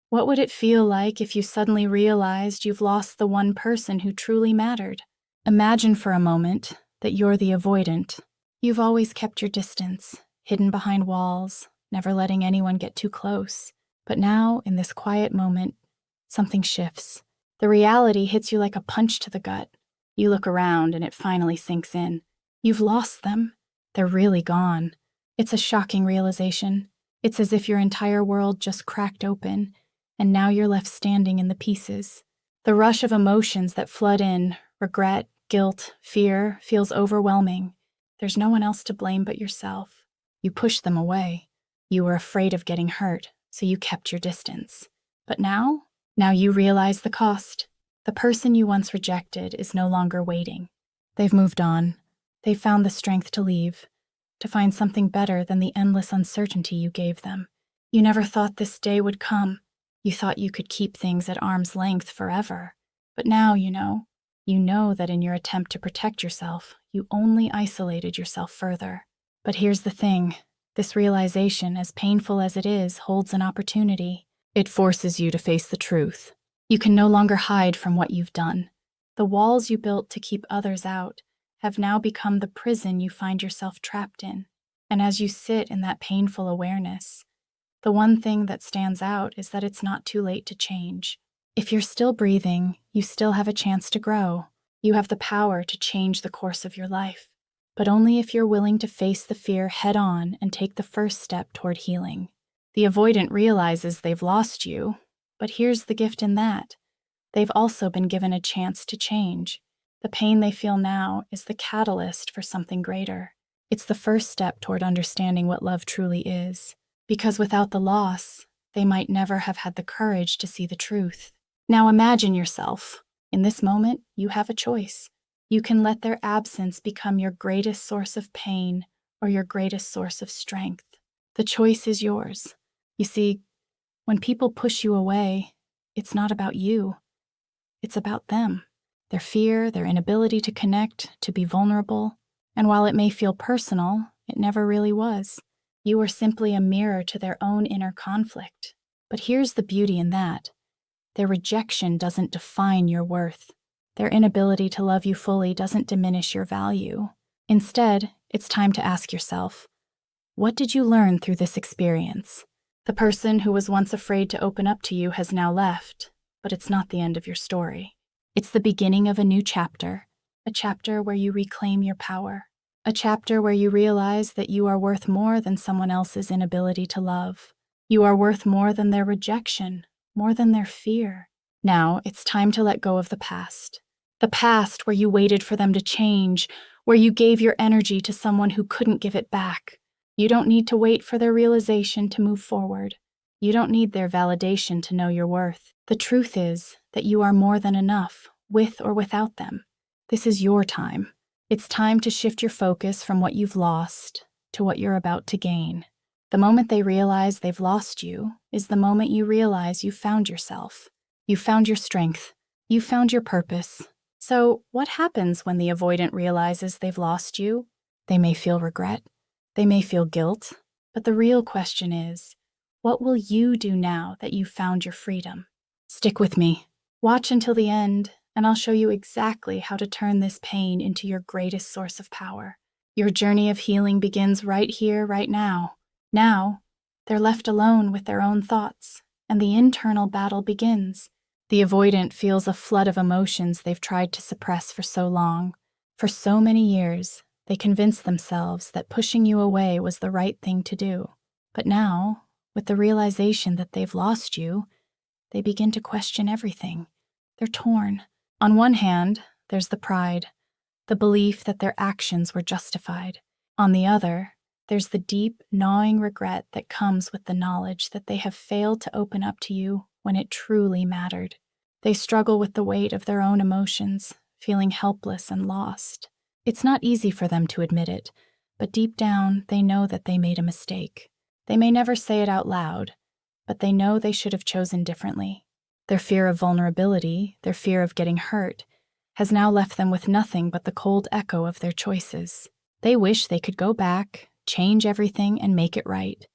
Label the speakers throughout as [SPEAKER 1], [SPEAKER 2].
[SPEAKER 1] What would it feel like if you suddenly realized you've lost the one person who truly mattered? Imagine for a moment that you're the avoidant. You've always kept your distance, hidden behind walls, never letting anyone get too close. But now, in this quiet moment, something shifts. The reality hits you like a punch to the gut. You look around and it finally sinks in. You've lost them. They're really gone. It's a shocking realization. It's as if your entire world just cracked open, and now you're left standing in the pieces. The rush of emotions that flood in, regret, guilt, fear, feels overwhelming. There's no one else to blame but yourself. You pushed them away. You were afraid of getting hurt, so you kept your distance. But now you realize the cost. The person you once rejected is no longer waiting. They've moved on. They've found the strength to leave, to find something better than the endless uncertainty you gave them. You never thought this day would come. You thought you could keep things at arm's length forever. But now you know that in your attempt to protect yourself, you only isolated yourself further. But here's the thing. This realization, as painful as it is, holds an opportunity. It forces you to face the truth. You can no longer hide from what you've done. The walls you built to keep others out have now become the prison you find yourself trapped in. And as you sit in that painful awareness, the one thing that stands out is that it's not too late to change. If you're still breathing, you still have a chance to grow. You have the power to change the course of your life, but only if you're willing to face the fear head on and take the first step toward healing. The avoidant realizes they've lost you, but here's the gift in that. They've also been given a chance to change. The pain they feel now is the catalyst for something greater. It's the first step toward understanding what love truly is. Because without the loss, they might never have had the courage to see the truth. Now imagine yourself. In this moment, you have a choice. You can let their absence become your greatest source of pain or your greatest source of strength. The choice is yours. You see, when people push you away, it's not about you. It's about them. Their fear, their inability to connect, to be vulnerable. And while it may feel personal, it never really was. You were simply a mirror to their own inner conflict. But here's the beauty in that. Their rejection doesn't define your worth. Their inability to love you fully doesn't diminish your value. Instead, it's time to ask yourself, what did you learn through this experience? The person who was once afraid to open up to you has now left, but it's not the end of your story. It's the beginning of a new chapter, a chapter where you reclaim your power, a chapter where you realize that you are worth more than someone else's inability to love. You are worth more than their rejection, more than their fear. Now, it's time to let go of the past. The past where you waited for them to change, where you gave your energy to someone who couldn't give it back. You don't need to wait for their realization to move forward. You don't need their validation to know your worth. The truth is that you are more than enough, with or without them. This is your time. It's time to shift your focus from what you've lost to what you're about to gain. The moment they realize they've lost you is the moment you realize you found yourself. You found your strength. You found your purpose. So, what happens when the avoidant realizes they've lost you? They may feel regret. They may feel guilt. But the real question is, what will you do now that you've found your freedom? Stick with me. Watch until the end, and I'll show you exactly how to turn this pain into your greatest source of power. Your journey of healing begins right here, right now. Now, they're left alone with their own thoughts, and the internal battle begins. The avoidant feels a flood of emotions they've tried to suppress for so long. For so many years, they convinced themselves that pushing you away was the right thing to do. But now, with the realization that they've lost you, they begin to question everything. They're torn. On one hand, there's the pride, the belief that their actions were justified. On the other, there's the deep, gnawing regret that comes with the knowledge that they have failed to open up to you when it truly mattered. They struggle with the weight of their own emotions, feeling helpless and lost. It's not easy for them to admit it, but deep down, they know that they made a mistake. They may never say it out loud, but they know they should have chosen differently. Their fear of vulnerability, their fear of getting hurt, has now left them with nothing but the cold echo of their choices. They wish they could go back, change everything, and make it right.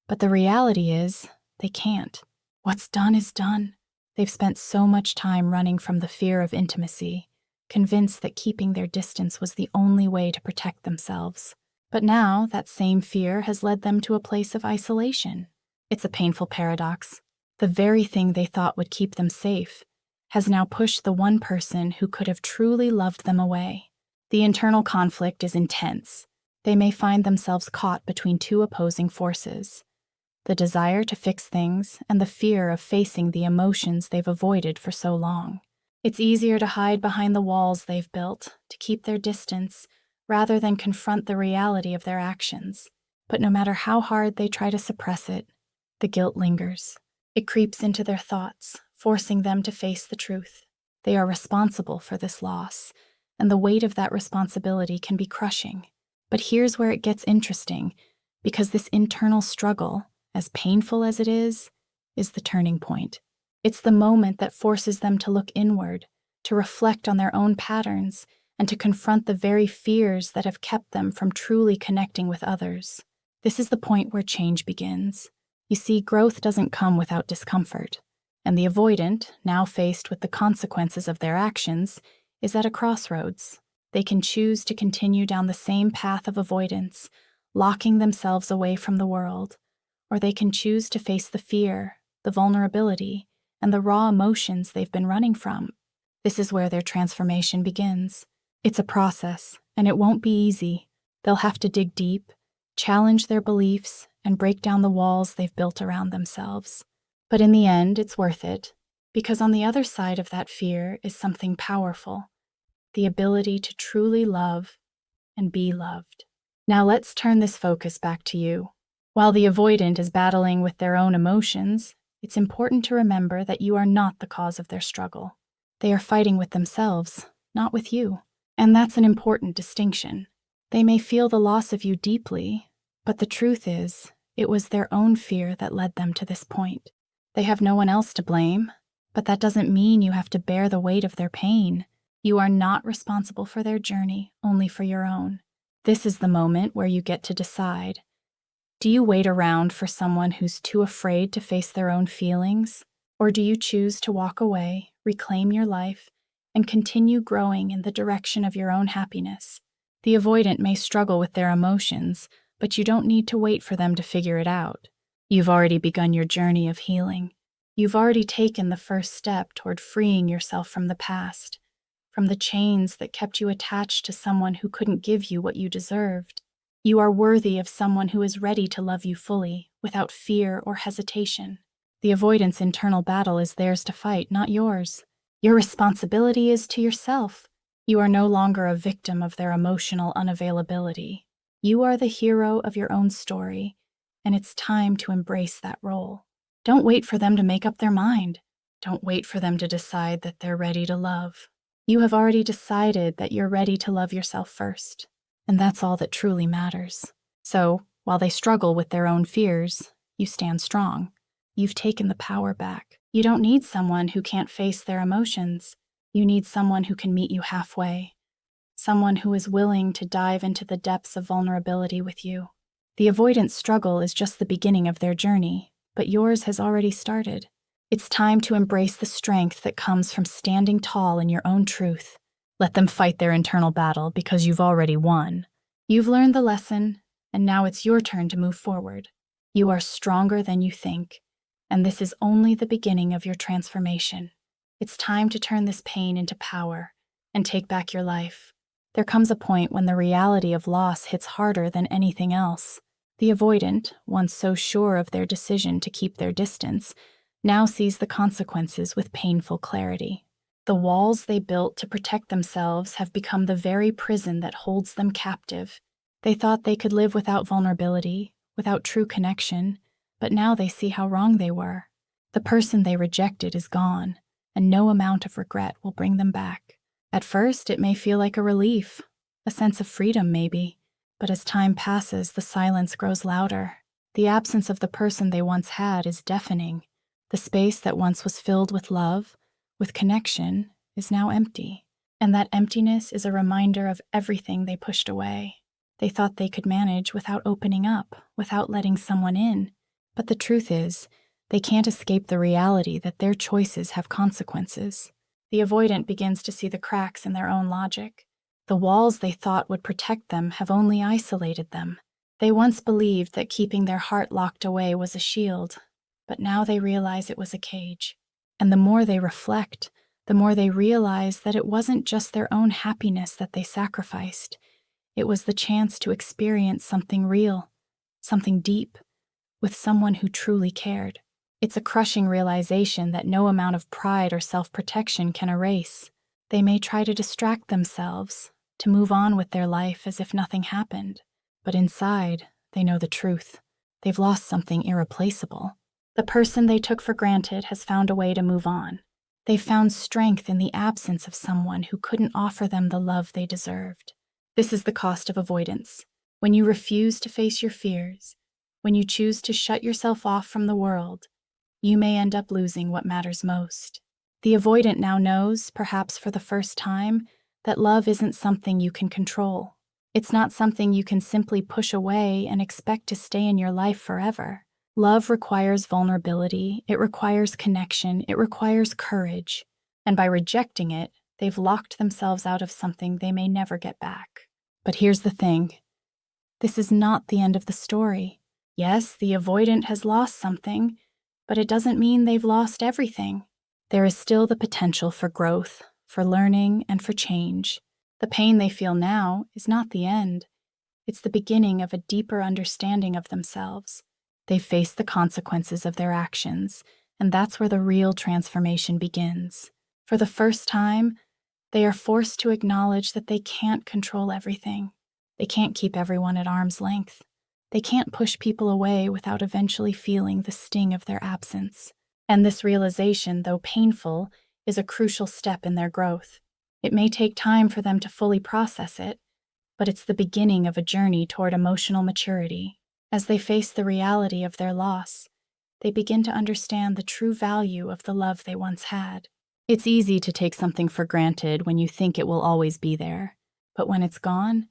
[SPEAKER 1] But the reality is, they can't. What's done is done. They've spent so much time running from the fear of intimacy, convinced that keeping their distance was the only way to protect themselves. But now, that same fear has led them to a place of isolation. It's a painful paradox. The very thing they thought would keep them safe has now pushed the one person who could have truly loved them away. The internal conflict is intense. They may find themselves caught between two opposing forces: the desire to fix things and the fear of facing the emotions they've avoided for so long. It's easier to hide behind the walls they've built, to keep their distance, rather than confront the reality of their actions. But no matter how hard they try to suppress it, the guilt lingers. It creeps into their thoughts, forcing them to face the truth. They are responsible for this loss, and the weight of that responsibility can be crushing. But here's where it gets interesting, because this internal struggle, as painful as it is the turning point. It's the moment that forces them to look inward, to reflect on their own patterns, and to confront the very fears that have kept them from truly connecting with others. This is the point where change begins. You see, growth doesn't come without discomfort, and the avoidant, now faced with the consequences of their actions, is at a crossroads. They can choose to continue down the same path of avoidance, locking themselves away from the world, or they can choose to face the fear, the vulnerability, and the raw emotions they've been running from. This is where their transformation begins. It's a process, and it won't be easy. They'll have to dig deep, challenge their beliefs, and break down the walls they've built around themselves. But in the end, it's worth it, because on the other side of that fear is something powerful: the ability to truly love and be loved. Now let's turn this focus back to you. While the avoidant is battling with their own emotions, it's important to remember that you are not the cause of their struggle. They are fighting with themselves, not with you. And that's an important distinction. They may feel the loss of you deeply, but the truth is, it was their own fear that led them to this point. They have no one else to blame, but that doesn't mean you have to bear the weight of their pain. You are not responsible for their journey, only for your own. This is the moment where you get to decide. Do you wait around for someone who's too afraid to face their own feelings? Or do you choose to walk away, reclaim your life, and continue growing in the direction of your own happiness? The avoidant may struggle with their emotions, but you don't need to wait for them to figure it out. You've already begun your journey of healing. You've already taken the first step toward freeing yourself from the past, from the chains that kept you attached to someone who couldn't give you what you deserved. You are worthy of someone who is ready to love you fully, without fear or hesitation. The avoidant's internal battle is theirs to fight, not yours. Your responsibility is to yourself. You are no longer a victim of their emotional unavailability. You are the hero of your own story, and it's time to embrace that role. Don't wait for them to make up their mind. Don't wait for them to decide that they're ready to love. You have already decided that you're ready to love yourself first, and that's all that truly matters. So, while they struggle with their own fears, you stand strong. You've taken the power back. You don't need someone who can't face their emotions. You need someone who can meet you halfway. Someone who is willing to dive into the depths of vulnerability with you. The avoidant struggle is just the beginning of their journey, but yours has already started. It's time to embrace the strength that comes from standing tall in your own truth. Let them fight their internal battle because you've already won. You've learned the lesson, and now it's your turn to move forward. You are stronger than you think, and this is only the beginning of your transformation. It's time to turn this pain into power and take back your life. There comes a point when the reality of loss hits harder than anything else. The avoidant, once so sure of their decision to keep their distance, now sees the consequences with painful clarity. The walls they built to protect themselves have become the very prison that holds them captive. They thought they could live without vulnerability, without true connection, but now they see how wrong they were. The person they rejected is gone, and no amount of regret will bring them back. At first, it may feel like a relief, a sense of freedom maybe, but as time passes, the silence grows louder. The absence of the person they once had is deafening. The space that once was filled with love, with connection, is now empty. And that emptiness is a reminder of everything they pushed away. They thought they could manage without opening up, without letting someone in. But the truth is, They can't escape the reality that their choices have consequences. The avoidant begins to see the cracks in their own logic. The walls they thought would protect them have only isolated them. They once believed that keeping their heart locked away was a shield, but now they realize it was a cage. And the more they reflect, the more they realize that it wasn't just their own happiness that they sacrificed. It was the chance to experience something real, something deep, with someone who truly cared. It's a crushing realization that no amount of pride or self-protection can erase. They may try to distract themselves, to move on with their life as if nothing happened. But inside, they know the truth. They've lost something irreplaceable. The person they took for granted has found a way to move on. They've found strength in the absence of someone who couldn't offer them the love they deserved. This is the cost of avoidance. When you refuse to face your fears, when you choose to shut yourself off from the world, you may end up losing what matters most. The avoidant now knows, perhaps for the first time, that love isn't something you can control. It's not something you can simply push away and expect to stay in your life forever. Love requires vulnerability, it requires connection, it requires courage. And by rejecting it, they've locked themselves out of something they may never get back. But here's the thing. This is not the end of the story. Yes, the avoidant has lost something, but it doesn't mean they've lost everything. There is still the potential for growth, for learning, and for change. The pain they feel now is not the end. It's the beginning of a deeper understanding of themselves. They've faced the consequences of their actions, and that's where the real transformation begins. For the first time, they are forced to acknowledge that they can't control everything. They can't keep everyone at arm's length. They can't push people away without eventually feeling the sting of their absence. And this realization, though painful, is a crucial step in their growth. It may take time for them to fully process it, but it's the beginning of a journey toward emotional maturity. As they face the reality of their loss, they begin to understand the true value of the love they once had. It's easy to take something for granted when you think it will always be there, but when it's gone,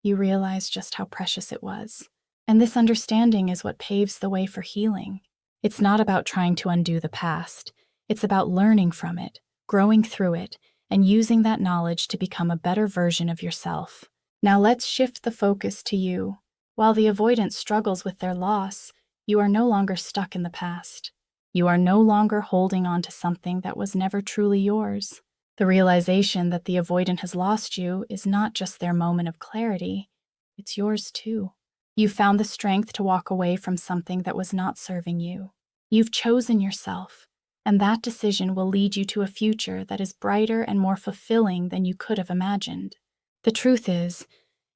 [SPEAKER 1] you realize just how precious it was. And this understanding is what paves the way for healing. It's not about trying to undo the past. It's about learning from it, growing through it, and using that knowledge to become a better version of yourself. Now let's shift the focus to you. While the avoidant struggles with their loss, you are no longer stuck in the past. You are no longer holding on to something that was never truly yours. The realization that the avoidant has lost you is not just their moment of clarity, it's yours too. You found the strength to walk away from something that was not serving you. You've chosen yourself, and that decision will lead you to a future that is brighter and more fulfilling than you could have imagined. The truth is,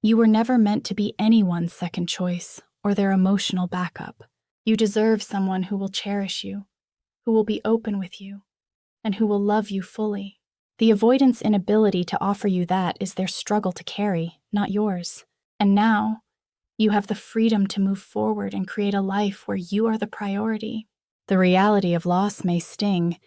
[SPEAKER 1] you were never meant to be anyone's second choice or their emotional backup. You deserve someone who will cherish you, who will be open with you, and who will love you fully. The avoidant's inability to offer you that is their struggle to carry, not yours. And now, you have the freedom to move forward and create a life where you are the priority. The reality of loss may sting,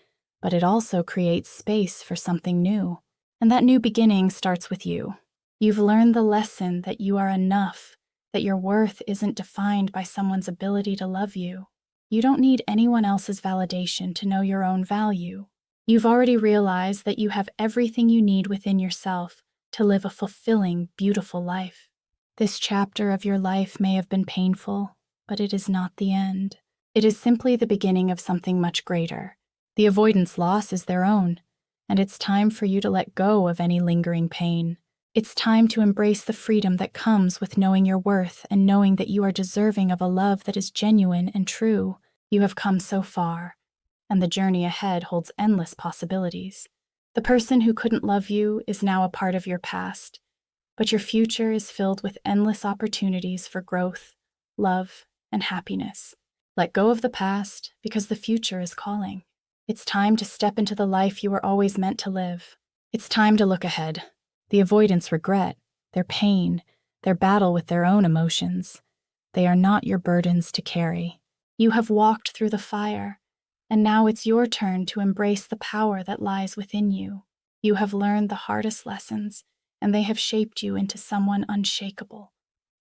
[SPEAKER 1] but it also creates space for something new. And that new beginning starts with you. You've learned the lesson that you are enough, that your worth isn't defined by someone's ability to love you. You don't need anyone else's validation to know your own value. You've already realized that you have everything you need within yourself to live a fulfilling, beautiful life. This chapter of your life may have been painful, but it is not the end. It is simply the beginning of something much greater. The avoidance loss is their own, and it's time for you to let go of any lingering pain. It's time to embrace the freedom that comes with knowing your worth and knowing that you are deserving of a love that is genuine and true. You have come so far, and the journey ahead holds endless possibilities. The person who couldn't love you is now a part of your past, but your future is filled with endless opportunities for growth, love, and happiness. Let go of the past because the future is calling. It's time to step into the life you were always meant to live. It's time to look ahead. The avoidance regret, their pain, their battle with their own emotions. They are not your burdens to carry. You have walked through the fire, and now it's your turn to embrace the power that lies within you. You have learned the hardest lessons, and they have shaped you into someone unshakable,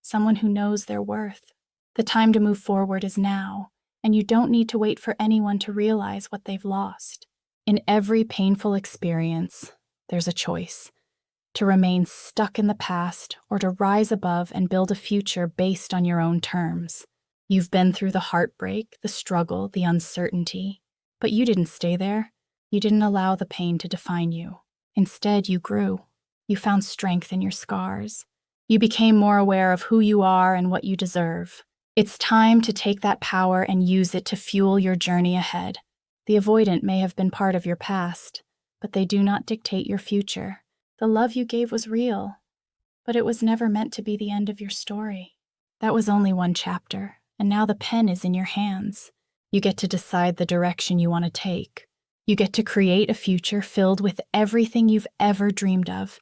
[SPEAKER 1] someone who knows their worth. The time to move forward is now, and you don't need to wait for anyone to realize what they've lost. In every painful experience, there's a choice: to remain stuck in the past or to rise above and build a future based on your own terms. You've been through the heartbreak, the struggle, the uncertainty, but you didn't stay there. You didn't allow the pain to define you. Instead, you grew. You found strength in your scars. You became more aware of who you are and what you deserve. It's time to take that power and use it to fuel your journey ahead. The avoidant may have been part of your past, but they do not dictate your future. The love you gave was real, but it was never meant to be the end of your story. That was only one chapter, and now the pen is in your hands. You get to decide the direction you want to take. You get to create a future filled with everything you've ever dreamed of,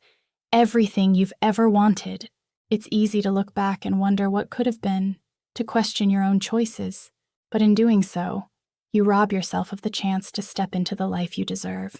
[SPEAKER 1] everything you've ever wanted. It's easy to look back and wonder what could have been, to question your own choices, but in doing so, you rob yourself of the chance to step into the life you deserve.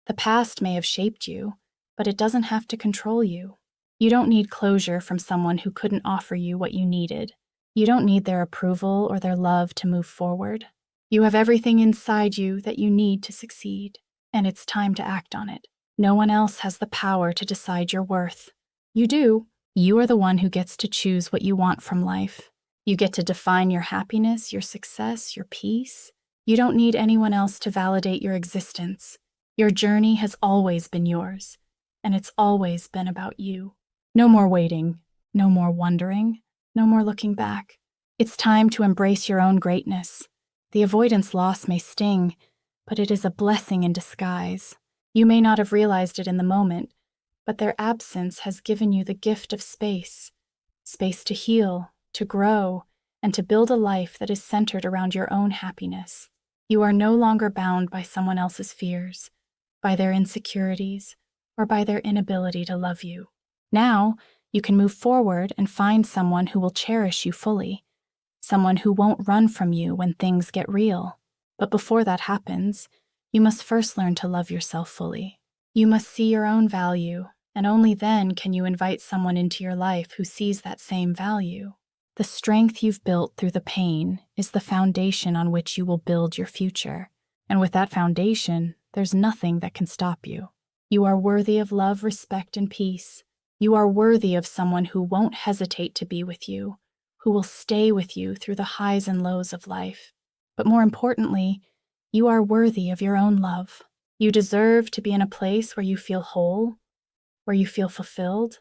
[SPEAKER 1] The past may have shaped you, but it doesn't have to control you. You don't need closure from someone who couldn't offer you what you needed. You don't need their approval or their love to move forward. You have everything inside you that you need to succeed, and it's time to act on it. No one else has the power to decide your worth. You do. You are the one who gets to choose what you want from life. You get to define your happiness, your success, your peace. You don't need anyone else to validate your existence. Your journey has always been yours, and it's always been about you. No more waiting, no more wondering, no more looking back. It's time to embrace your own greatness. The avoidance loss may sting, but it is a blessing in disguise. You may not have realized it in the moment, but their absence has given you the gift of space. Space to heal, to grow, and to build a life that is centered around your own happiness. You are no longer bound by someone else's fears, by their insecurities, or by their inability to love you. Now, you can move forward and find someone who will cherish you fully, someone who won't run from you when things get real. But before that happens, you must first learn to love yourself fully. You must see your own value, and only then can you invite someone into your life who sees that same value. The strength you've built through the pain is the foundation on which you will build your future. And with that foundation, there's nothing that can stop you. You are worthy of love, respect, and peace. You are worthy of someone who won't hesitate to be with you, who will stay with you through the highs and lows of life. But more importantly, you are worthy of your own love. You deserve to be in a place where you feel whole, where you feel fulfilled,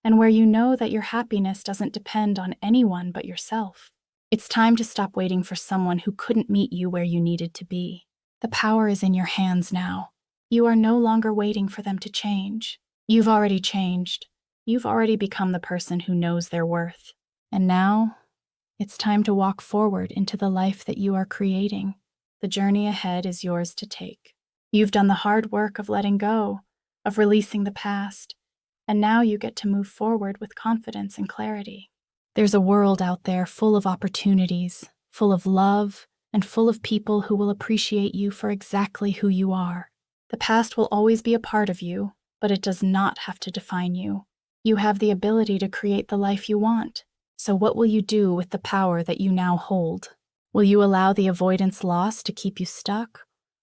[SPEAKER 1] and where you know that your happiness doesn't depend on anyone but yourself. It's time to stop waiting for someone who couldn't meet you where you needed to be. The power is in your hands now. You are no longer waiting for them to change. You've already changed. You've already become the person who knows their worth. And now, it's time to walk forward into the life that you are creating. The journey ahead is yours to take. You've done the hard work of letting go, of releasing the past, and now you get to move forward with confidence and clarity. There's a world out there full of opportunities, full of love, and full of people who will appreciate you for exactly who you are. The past will always be a part of you, but it does not have to define you. You have the ability to create the life you want. So what will you do with the power that you now hold? Will you allow the avoidance loss to keep you stuck?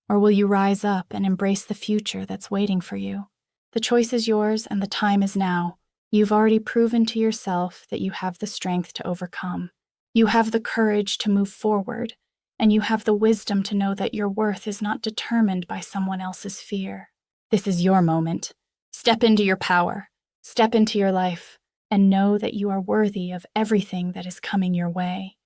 [SPEAKER 1] Or will you rise up and embrace the future that's waiting for you? The choice is yours and the time is now. You've already proven to yourself that you have the strength to overcome. You have the courage to move forward, and you have the wisdom to know that your worth is not determined by someone else's fear. This is your moment. Step into your power. Step into your life, and know that you are worthy of everything that is coming your way.